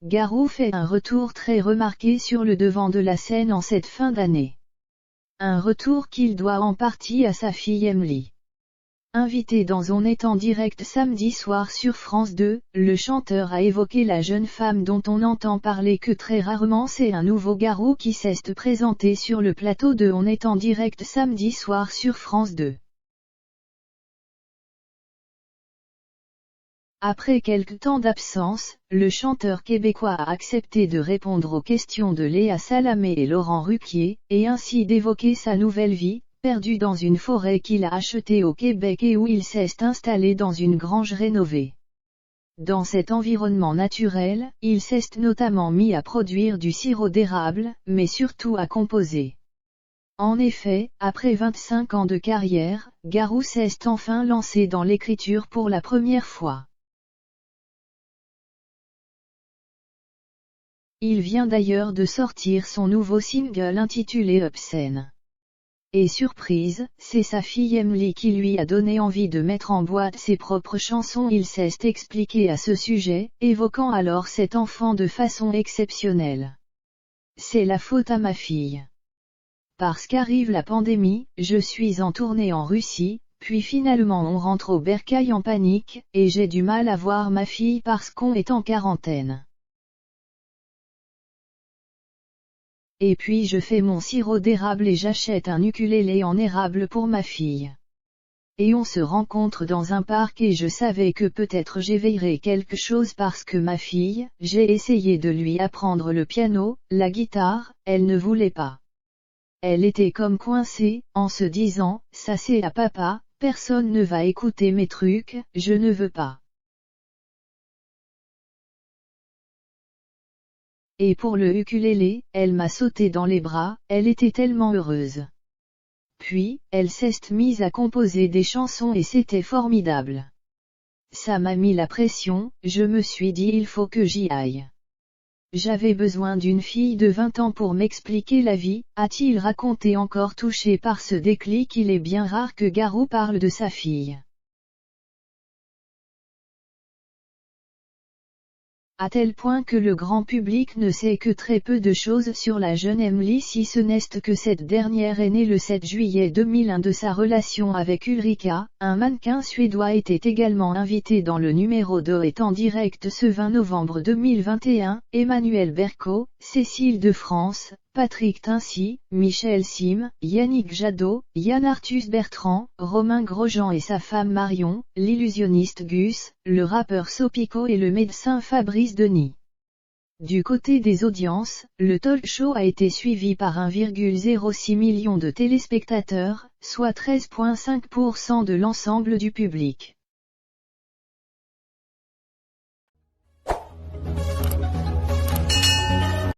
Garou fait un retour très remarqué sur le devant de la scène en cette fin d'année. Un retour qu'il doit en partie à sa fille Emily. Invité dans On est en direct samedi soir sur France 2, le chanteur a évoqué la jeune femme dont on n'entend parler que très rarement. C'est un nouveau Garou qui s'est présenté sur le plateau de On est en direct samedi soir sur France 2. Après quelque temps d'absence, le chanteur québécois a accepté de répondre aux questions de Léa Salamé et Laurent Ruquier, et ainsi d'évoquer sa nouvelle vie, perdue dans une forêt qu'il a achetée au Québec et où il s'est installé dans une grange rénovée. Dans cet environnement naturel, il s'est notamment mis à produire du sirop d'érable, mais surtout à composer. En effet, après 25 ans de carrière, Garou s'est enfin lancé dans l'écriture pour la première fois. Il vient d'ailleurs de sortir son nouveau single intitulé Obscène. Et surprise, c'est sa fille Emily qui lui a donné envie de mettre en boîte ses propres chansons. Il s'est expliqué à ce sujet, évoquant alors cet enfant de façon exceptionnelle. C'est la faute à ma fille. Parce qu'arrive la pandémie, je suis en tournée en Russie, puis finalement on rentre au bercail en panique, et j'ai du mal à voir ma fille parce qu'on est en quarantaine. Et puis je fais mon sirop d'érable et j'achète un ukulélé en érable pour ma fille. Et on se rencontre dans un parc et je savais que peut-être j'éveillerais quelque chose parce que ma fille, j'ai essayé de lui apprendre le piano, la guitare, elle ne voulait pas. Elle était comme coincée, en se disant, ça c'est à papa, personne ne va écouter mes trucs, je ne veux pas. Et pour le ukulélé, elle m'a sauté dans les bras, elle était tellement heureuse. Puis, elle s'est mise à composer des chansons et c'était formidable. Ça m'a mis la pression, je me suis dit il faut que j'y aille. J'avais besoin d'une fille de 20 ans pour m'expliquer la vie, a-t-il raconté, encore touché par ce déclic. Il est bien rare que Garou parle de sa fille. À tel point que le grand public ne sait que très peu de choses sur la jeune Emily, si ce n'est que cette dernière est née le 7 juillet 2001 de sa relation avec Ulrika. Un mannequin suédois était également invité dans le numéro de est en direct ce 20 novembre 2021, Emmanuel Berco, Cécile de France, Patrick Tincy, Michel Sim, Yannick Jadot, Yann Arthus Bertrand, Romain Grosjean et sa femme Marion, l'illusionniste Gus, le rappeur Sopico et le médecin Fabrice Denis. Du côté des audiences, le talk show a été suivi par 1,06 million de téléspectateurs, soit 13,5% de l'ensemble du public.